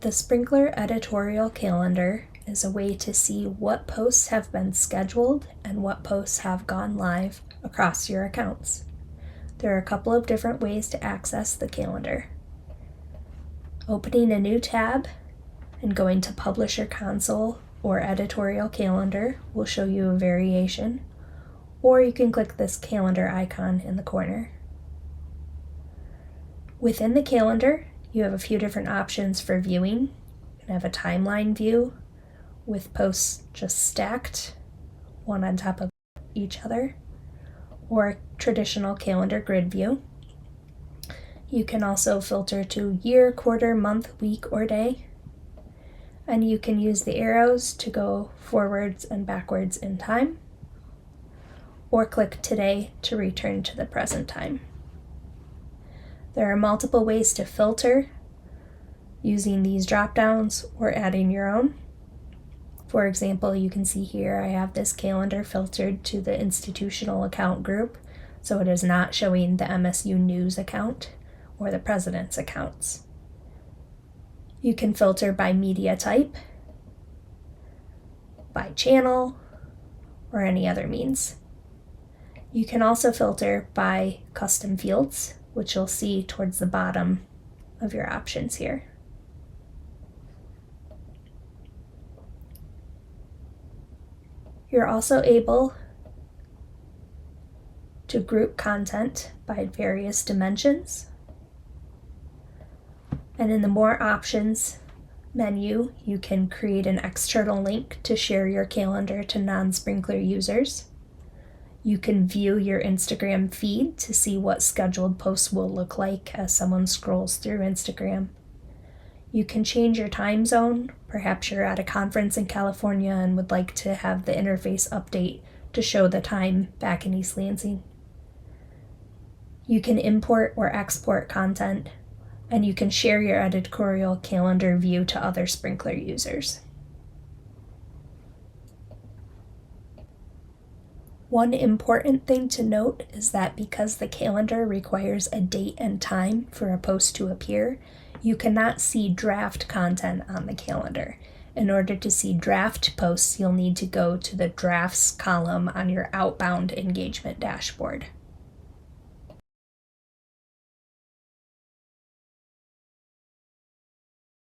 The Sprinklr Editorial Calendar is a way to see what posts have been scheduled and what posts have gone live across your accounts. There are a couple of different ways to access the calendar. Opening a new tab and going to Publisher Console or Editorial Calendar will show you a variation, or you can click this calendar icon in the corner. Within the calendar, you have a few different options for viewing. You can have a timeline view with posts just stacked, one on top of each other, or a traditional calendar grid view. You can also filter to year, quarter, month, week, or day. And you can use the arrows to go forwards and backwards in time, or click today to return to the present time. There are multiple ways to filter using these drop-downs or adding your own. For example, you can see here I have this calendar filtered to the institutional account group, so it is not showing the MSU news account or the president's accounts. You can filter by media type, by channel, or any other means. You can also filter by custom fields, which you'll see towards the bottom of your options here. You're also able to group content by various dimensions. And in the More Options menu, you can create an external link to share your calendar to non-Sprinklr users. You can view your Instagram feed to see what scheduled posts will look like as someone scrolls through Instagram. You can change your time zone. Perhaps you're at a conference in California and would like to have the interface update to show the time back in East Lansing. You can import or export content, and you can share your editorial calendar view to other Sprinklr users. One important thing to note is that because the calendar requires a date and time for a post to appear, you cannot see draft content on the calendar. In order to see draft posts, you'll need to go to the drafts column on your outbound engagement dashboard.